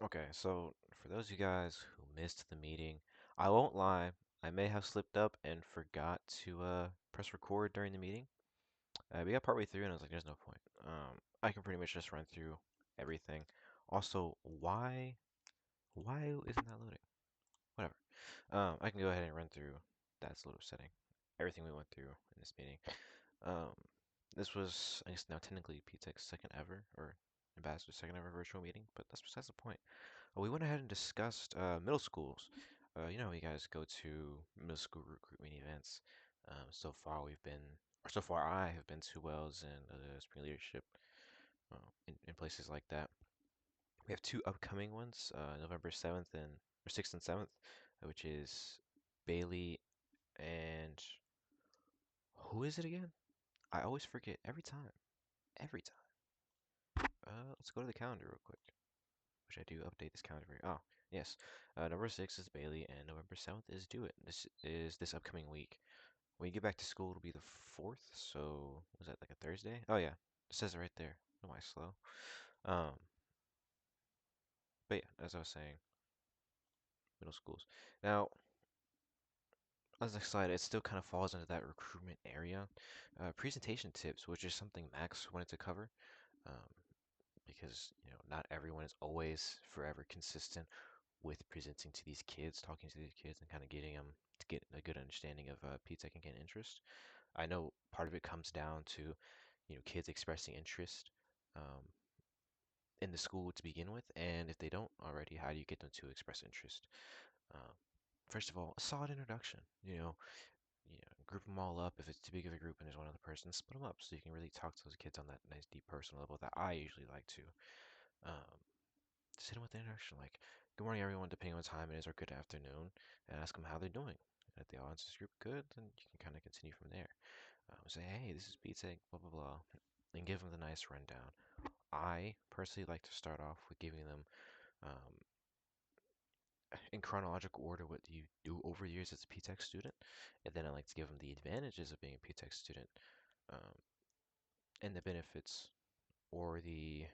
Okay, so for those of you guys who missed the meeting, I won't lie, I may have slipped up and forgot to press record during the meeting. We got partway through and I was like, there's no point. I can pretty much just run through everything. Also, why isn't that loading? Whatever. I can go ahead and run through that little setting, everything we went through in this meeting. Um, this was, I guess now technically PTEC's second ever, or Ambassador's second ever virtual meeting, but that's besides the point. We went ahead and discussed middle schools. You guys go to middle school recruitment events. So far, so far I have been to Wells and Spring Leadership in places like that. We have two upcoming ones, November 7th and or 6th and 7th, which is Bailey and who is it again? I always forget every time. Every time. Let's go to the calendar real quick. Which I do update this calendar for you. Oh, yes. November 6th is Bailey, and November 7th is Do It. This is this upcoming week. When you get back to school, it'll be the 4th, so was that like a Thursday? Oh, yeah. It says it right there. Am I slow? Um, but yeah, as I was saying, middle schools. Now, as I said, it still kind of falls into that recruitment area. Presentation tips, which is something Max wanted to cover, um, because, not everyone is always forever consistent with presenting to these kids, talking to these kids, and kind of getting them to get a good understanding of PTech and get interest. I know part of it comes down to, kids expressing interest um, in the school to begin with, and if they don't already, how do you get them to express interest? Um, First of all, a solid introduction. Group them all up. If it's too big of a group and there's one other person, split them up so you can really talk to those kids on that nice, deep personal level that I usually like to. Um, just hit them with the introduction, like, good morning, everyone, depending on what time it is, or good afternoon, and ask them how they're doing. And if they all answer this group good, then you can kind of continue from there. Say, hey, this is Pizza, blah, blah, blah, and give them the nice rundown. I personally like to start off with giving them, um, in chronological order, what you do over years as a PTech student, and then I like to give them the advantages of being a PTech student, um, and the benefits or the,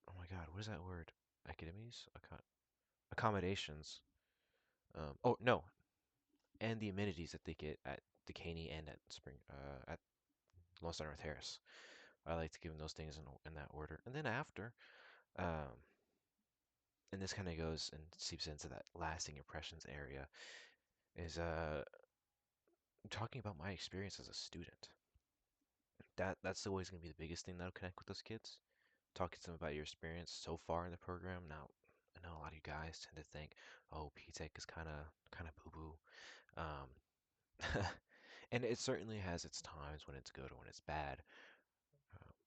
oh my God, what is that word? Academies? Accommodations. Oh no, and the amenities that they get at Decaney and at Lone Star North Harris. I like to give them those things in that order, and then after, um, and this kind of goes and seeps into that lasting impressions area, is talking about my experience as a student. That's always going to be the biggest thing that'll connect with those kids. Talking to them about your experience so far in the program. Now, I know a lot of you guys tend to think, oh, P-Tech is kind of boo-boo. Um, and it certainly has its times when it's good or when it's bad.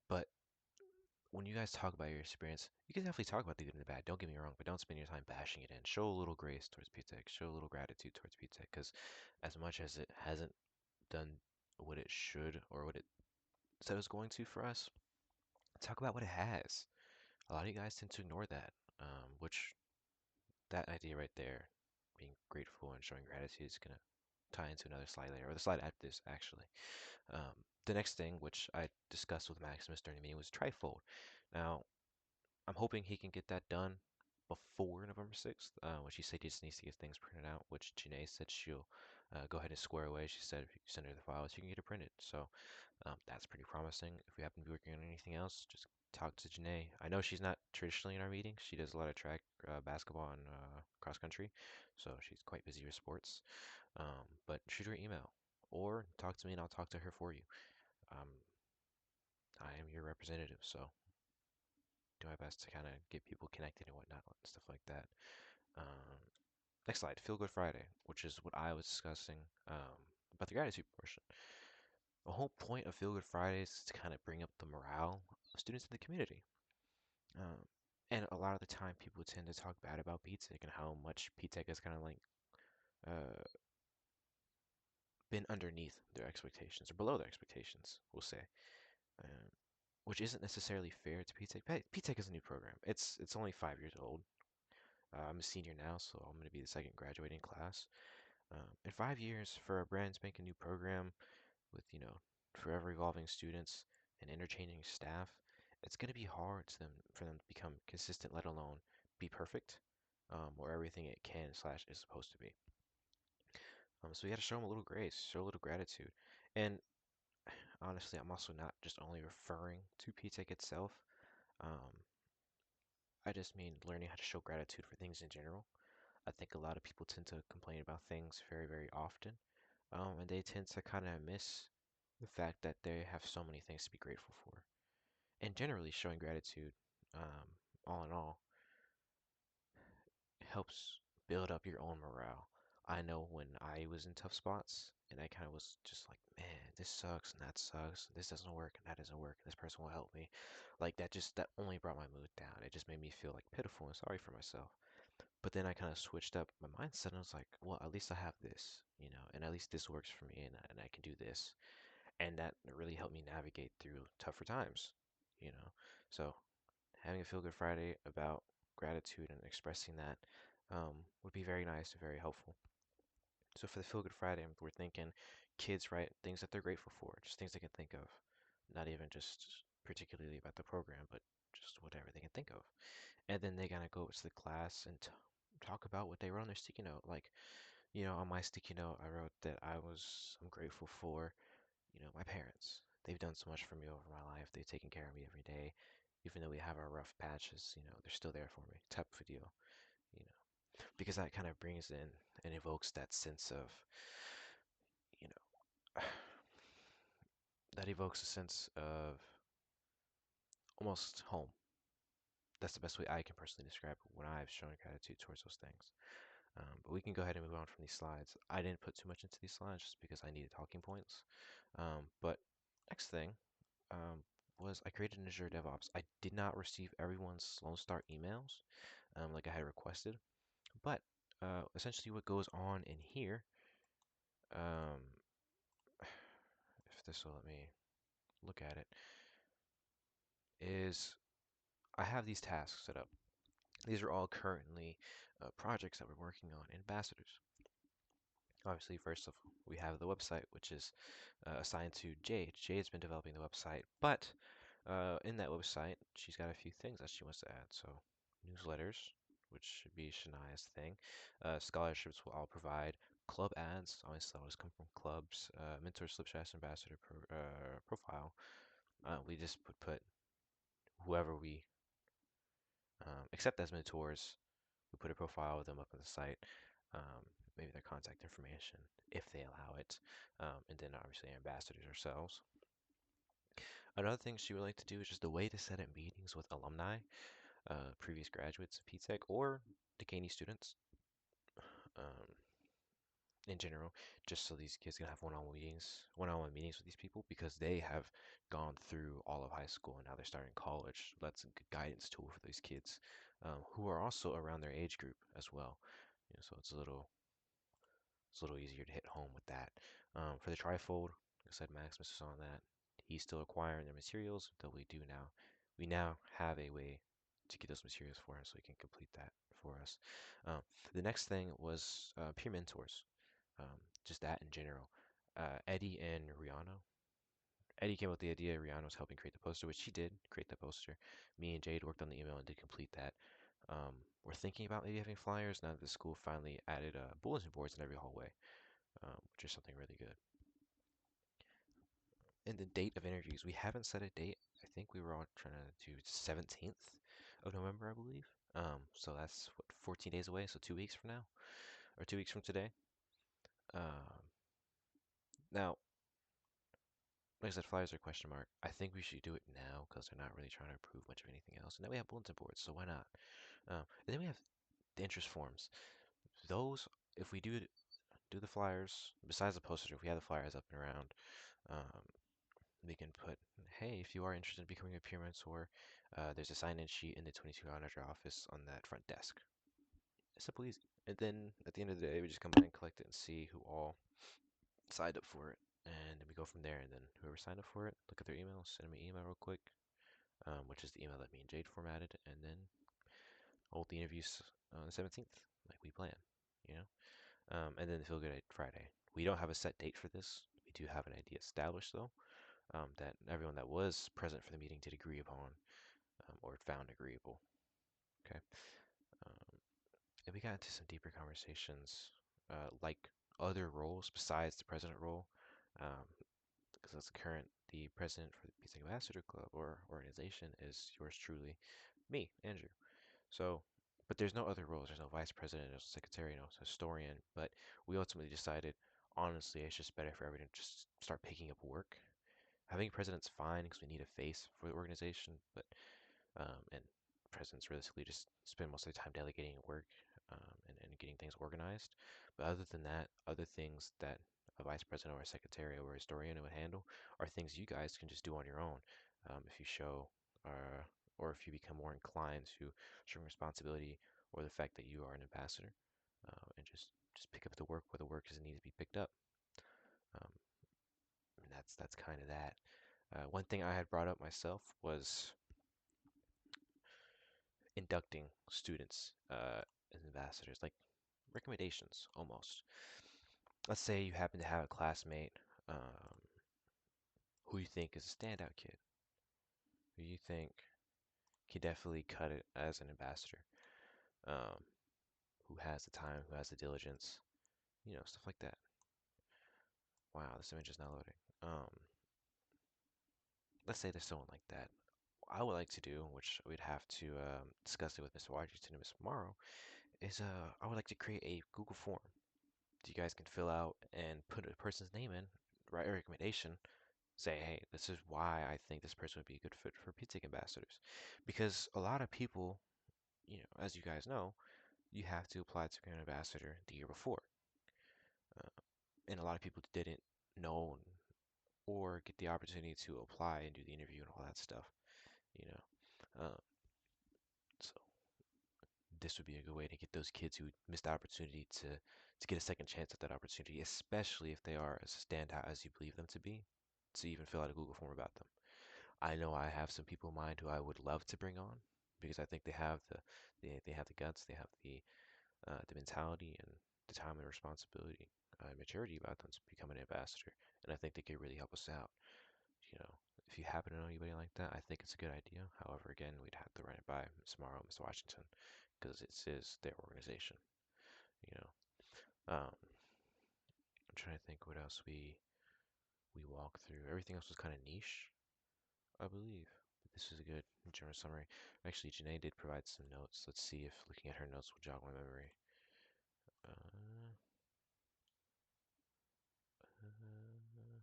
But when you guys talk about your experience, you can definitely talk about the good and the bad. Don't get me wrong, but don't spend your time bashing it in. Show a little grace towards P-Tech. Show a little gratitude towards P-Tech, because as much as it hasn't done what it should or what it said it was going to for us, talk about what it has. A lot of you guys tend to ignore that, which that idea right there, being grateful and showing gratitude, is gonna tie into another slide later, or the slide after this, actually. The next thing, which I discussed with Maximus during the meeting, was trifold. Now, I'm hoping he can get that done before November 6th, which he said he just needs to get things printed out, which Janae said she'll go ahead and square away. She said if you send her the files, you can get it printed. So that's pretty promising. If we happen to be working on anything else, just talk to Janae. I know she's not traditionally in our meetings. She does a lot of track, basketball, and cross country, so she's quite busy with sports. But shoot her an email or talk to me and I'll talk to her for you. Um, I am your representative, so do my best to kind of get people connected and whatnot and stuff like that. Um, Next slide, Feel Good Friday, which is what I was discussing about the gratitude portion. The whole point of Feel Good Fridays is to kind of bring up the morale of students in the community. Um, and a lot of the time, people tend to talk bad about PTech and how much PTech has kind of like uh, been underneath their expectations or below their expectations, we'll say, um, which isn't necessarily fair to PTech. PTech is a new program. It's only 5 years old. I'm a senior now, so I'm going to be the second graduating class. In 5 years, for a brand spanking new program with forever evolving students and interchanging staff, it's gonna be hard for them to become consistent, let alone be perfect, or everything it can slash is supposed to be. So you got to show them a little grace, show a little gratitude, and honestly, I'm also not just only referring to PTech itself. Um, I just mean learning how to show gratitude for things in general. I think a lot of people tend to complain about things very, very often, and they tend to kind of miss the fact that they have so many things to be grateful for. And generally, showing gratitude, um, all in all, helps build up your own morale. I know when I was in tough spots and I kind of was just like, man, this sucks and that sucks, this doesn't work and that doesn't work, and this person will help me. Like that only brought my mood down. It just made me feel like pitiful and sorry for myself. But then I kind of switched up my mindset and I was like, well, at least I have this, and at least this works for me and I can do this. And that really helped me navigate through tougher times, you know. So having a Feel Good Friday about gratitude and expressing that would be very nice and very helpful. So for the Feel Good Friday, we're thinking kids write things that they're grateful for, just things they can think of, not even just particularly about the program, but just whatever they can think of. And then they gotta go to the class and talk about what they wrote on their sticky note. Like, on my sticky note, I wrote that I'm grateful for, my parents. They've done so much for me over my life. They've taken care of me every day. Even though we have our rough patches, they're still there for me, type of a deal, you know, because that kind of brings in and evokes that sense of, you know, that evokes a sense of almost home. That's the best way I can personally describe it when I've shown gratitude towards those things. But we can go ahead and move on from these slides. I didn't put too much into these slides just because I needed talking points. But next thing was I created an Azure DevOps. I did not receive everyone's Lone Star emails like I had requested, but essentially what goes on in here, um, if this will let me look at it, is I have these tasks set up. These are all currently projects that we're working on, ambassadors. Obviously, first of all, we have the website, which is assigned to Jade. Jade's been developing the website, but in that website, she's got a few things that she wants to add. So, newsletters, which should be Shania's thing. Scholarships will all provide. Club ads, obviously, always come from clubs. Mentor Slipshot Ambassador profile. We just put whoever we accept as mentors. We put a profile of them up on the site. Um, Maybe their contact information if they allow it. And then obviously ambassadors ourselves. Another thing she would like to do is just a way to set up meetings with alumni, previous graduates of PTech, or Dekaney students um, in general, just so these kids can have one-on-one meetings with these people because they have gone through all of high school and now they're starting college. That's a good guidance tool for these kids who are also around their age group as well. So it's a little easier to hit home with that. For the trifold, like I said, Maximus is on that. He's still acquiring their materials, though we now have a way to get those materials for him so he can complete that for us. Um, the next thing was peer mentors, just that in general. Eddie and Rihanna. Eddie came up with the idea. Rihanna was helping create the poster, which she did create the poster. Me and Jade worked on the email and did complete that. We're thinking about maybe having flyers now that the school finally added bulletin boards in every hallway, which is something really good. And the date of interviews, we haven't set a date. I think we were all trying to do 17th of November, I believe. So that's what 14 days away, so 2 weeks from now, or 2 weeks from today. Um, Now, like I said, flyers are question mark. I think we should do it now because they're not really trying to approve much of anything else. And then we have bulletin boards, so why not? And then we have the interest forms. Those, if we do the flyers, besides the posters, if we have the flyers up and around, um, we can put, hey, if you are interested in becoming a peer mentor, there's a sign-in sheet in the 2200 office on that front desk. It's simple, easy. And then at the end of the day, we just come by and collect it and see who all signed up for it. And then we go from there. And then whoever signed up for it, look at their email, send them an email real quick, which is the email that me and Jade formatted, and then hold the interviews on the 17th, like we plan, you know? And then the Feel Good Friday. We don't have a set date for this. We do have an idea established, though. that everyone that was present for the meeting did agree upon, or found agreeable. Okay. Um, and we got into some deeper conversations, like other roles besides the president role, because as the president for the Pizza Ambassador Club or organization is yours truly, me, Andrew. So, but there's no other roles. There's no vice president, no secretary, no historian. But we ultimately decided, honestly, it's just better for everyone to just start picking up work. Having a president's fine because we need a face for the organization, but and presidents realistically just spend most of their time delegating work, and getting things organized. But other than that, other things that a vice president or a secretary or a historian would handle are things you guys can just do on your own, if you show, uh, or if you become more inclined to showing responsibility or the fact that you are an ambassador, and just pick up the work where the work is needs to be picked up. Um, and that's kind of that. One thing I had brought up myself was inducting students, as ambassadors, like recommendations almost. Let's say you happen to have a classmate, who you think is a standout kid, who you think can definitely cut it as an ambassador, um, who has the time, who has the diligence, stuff like that. Wow, this image is not loading. Let's say there's someone like that. I would like to do, which we'd have to discuss it with Mr. Washington and Miss Morrow, is I would like to create a Google form you guys can fill out and put a person's name in, write a recommendation, say, hey, this is why I think this person would be a good fit for Pizza Ambassadors. Because a lot of people, as you guys know, you have to apply to be an ambassador the year before. Uh, and a lot of people didn't know or get the opportunity to apply and do the interview and all that stuff, you know. So this would be a good way to get those kids who missed the opportunity to get a second chance at that opportunity, especially if they are as standout as you believe them to even fill out a Google form about them. I know I have some people in mind who I would love to bring on because I think they have the guts, they have the mentality and the time and responsibility, maturity about them to become an ambassador, and I think they could really help us out. You know, if you happen to know anybody like that, I think it's a good idea. However, again, we'd have to run it by Ms. Morrow, Ms. Washington, because it is their organization. You know, I'm trying to think what else we walked through. Everything else was kind of niche, I believe. But this is a good general summary. Actually, Janae did provide some notes. Let's see if looking at her notes will jog my memory. Uh, uh,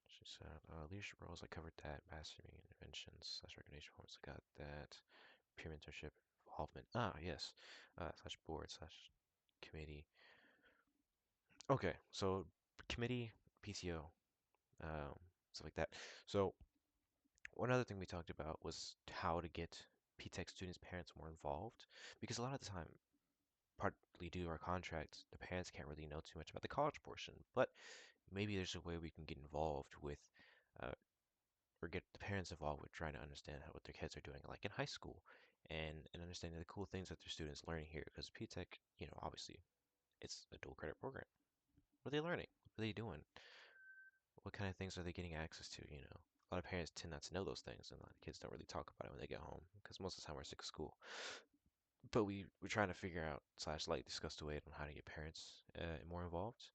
she said, leadership roles, I covered that. Mastering interventions, slash recommendation forms, I got that. Peer mentorship, involvement. Ah, yes. Slash board, slash committee. Okay, so committee, PTO, um, stuff like that. So one other thing we talked about was how to get PTech students' parents more involved, because a lot of the time, partly due to our contract, the parents can't really know too much about the college portion. But maybe there's a way we can get involved with, uh, or get the parents involved with trying to understand what their kids are doing, like in high school, and understanding the cool things that their students learning here. Because PTech, obviously, it's a dual credit program. What are they learning? What are they doing? What kind of things are they getting access to? A lot of parents tend not to know those things, and a lot of kids don't really talk about it when they get home because most of the time we're sick of school. But we're trying to figure out slash like discuss the way on how to get parents more involved.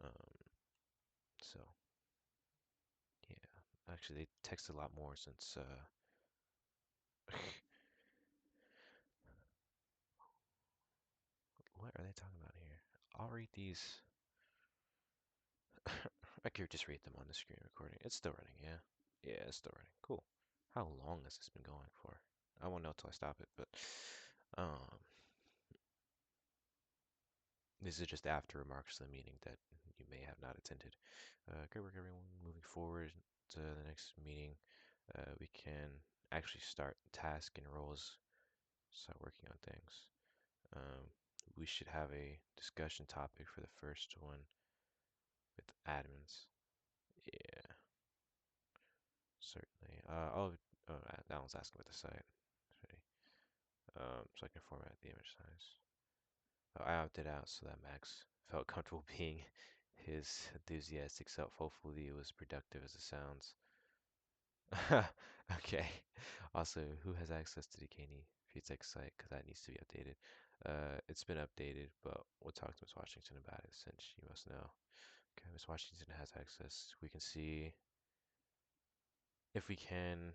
Um, so yeah, actually they text a lot more since what are they talking about here? I'll read these. I could just read them on the screen recording. It's still running, yeah. Yeah, it's still running. Cool. How long has this been going for? I won't know till I stop it, but um, this is just after remarks to the meeting that you may have not attended. Great work, everyone. Moving forward to the next meeting, we can actually start task and roles, start working on things. Um, we should have a discussion topic for the first one with admins. Yeah, certainly. That one's asking about the site. Sorry. So I can format the image size. I opted out so that Max felt comfortable being his enthusiastic self. Hopefully, it was productive as it sounds. Okay. Also, who has access to the Caney Tech site? Because that needs to be updated. It's been updated, but we'll talk to Miss Washington about it since she must know. Okay, Miss Washington has access. We can see if we can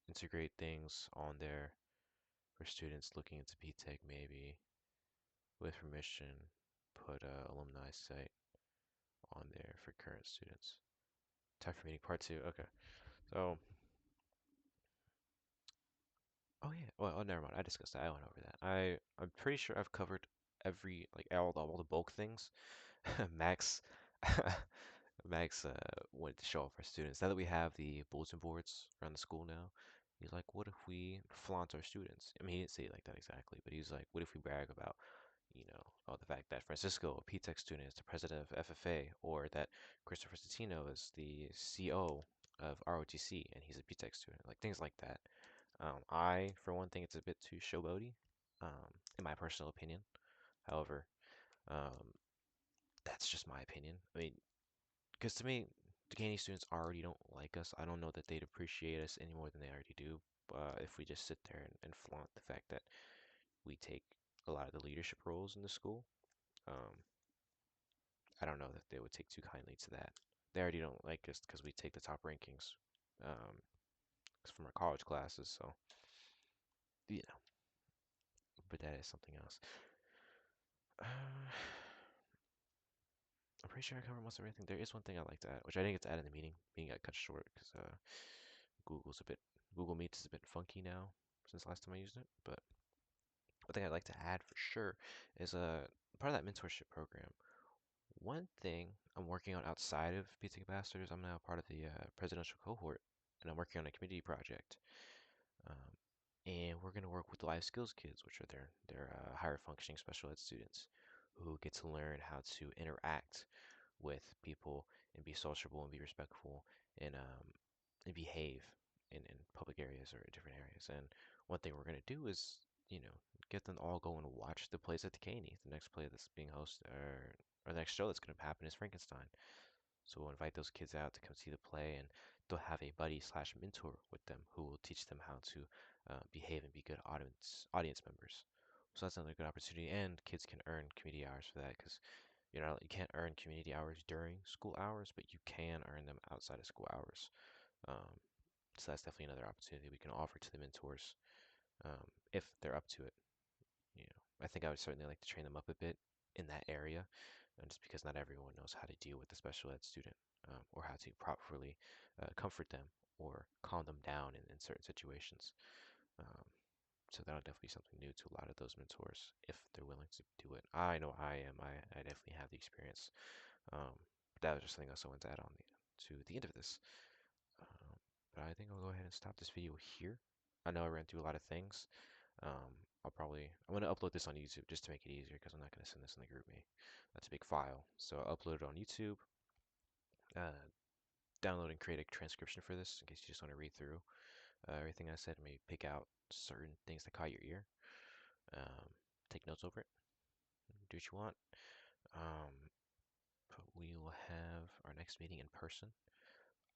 integrate things on there for students looking into P-Tech, maybe with permission, put a alumni site on there for current students. Time for meeting part two. Okay. So, oh yeah. Well, oh, never mind. I discussed that. I went over that. I'm pretty sure I've covered every like all the bulk things. Max Max wanted to show off our students. Now that we have the bulletin boards around the school now, he's like, what if we flaunt our students? I mean, he didn't say it like that exactly, but he's like, what if we brag about, the fact that Francisco, a P-Tech student, is the president of FFA, or that Christopher Citino is the CO of ROTC and he's a P-Tech student, like things like that. For one thing, it's a bit too showboaty, in my personal opinion. However, um, that's just my opinion. I mean, because to me, Duquesne students already don't like us. I don't know that they'd appreciate us any more than they already do. If we just sit there and flaunt the fact that we take a lot of the leadership roles in the school, um, I don't know that they would take too kindly to that. They already don't like us because we take the top rankings um, from our college classes. So, you know, but that is something else. Uh, I'm pretty sure I covered most of everything. There is one thing I'd like to add, which I didn't get to add in the meeting. Meeting got cut short because Google's a bit Google Meets is a bit funky now since last time I used it. But one thing I'd like to add for sure is part of that mentorship program. One thing I'm working on outside of Pizza Ambassadors, I'm now part of the presidential cohort, and I'm working on a community project. Um, and we're going to work with the life skills kids, which are their higher functioning special ed students, who get to learn how to interact with people and be sociable and be respectful and behave in public areas or different areas. And one thing we're gonna do is, get them all go and watch the plays at the Caney. The next play that's being hosted, or the next show that's gonna happen is Frankenstein. So we'll invite those kids out to come see the play, and they'll have a buddy slash mentor with them who will teach them how to behave and be good audience members. So that's another good opportunity, and kids can earn community hours for that because you can't earn community hours during school hours, but you can earn them outside of school hours. Um, so that's definitely another opportunity we can offer to the mentors if they're up to it. You know, I think I would certainly like to train them up a bit in that area, just because not everyone knows how to deal with a special ed student or how to properly comfort them or calm them down in certain situations. Um, so that'll definitely be something new to a lot of those mentors if they're willing to do it. I know I am. I definitely have the experience. But that was just something else I wanted to add on to the end of this. Um, but I think I'll go ahead and stop this video here. I know I ran through a lot of things. I'm gonna upload this on YouTube just to make it easier because I'm not gonna send this in the group me. That's a big file. So I'll upload it on YouTube, uh, download and create a transcription for this in case you just want to read through everything I said and maybe pick out certain things that caught your ear. Um, take notes over it, do what you want. Um, but we will have our next meeting in person.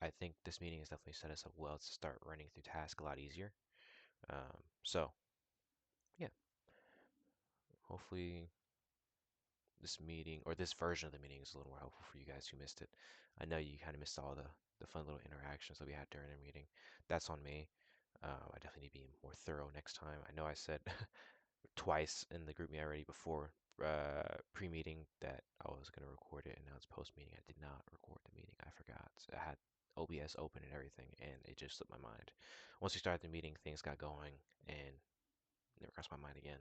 I think this meeting has definitely set us up well to start running through tasks a lot easier. So yeah, hopefully this meeting or this version of the meeting is a little more helpful for you guys who missed it. I know you kind of missed all the fun little interactions that we had during the meeting. That's on me. I definitely need to be more thorough next time. I know I said twice in the group me already before pre-meeting that I was going to record it, and now it's post-meeting. I did not record the meeting. I forgot. I had OBS open and everything, and it just slipped my mind. Once we started the meeting, things got going, and never crossed my mind again.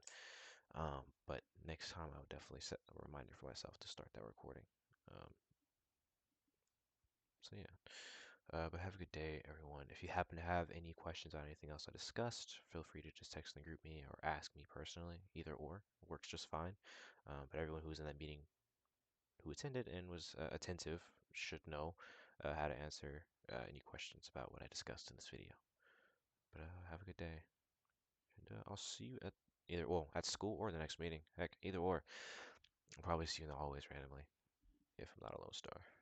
But next time, I would definitely set a reminder for myself to start that recording. Um, so yeah. But have a good day, everyone. If you happen to have any questions on anything else I discussed, feel free to just text in the group me or ask me personally. Either or works just fine. But everyone who was in that meeting, who attended and was attentive, should know how to answer any questions about what I discussed in this video. But have a good day, and I'll see you at at school or the next meeting. Heck, either or. I'll probably see you in the hallways randomly. if I'm not a lone star.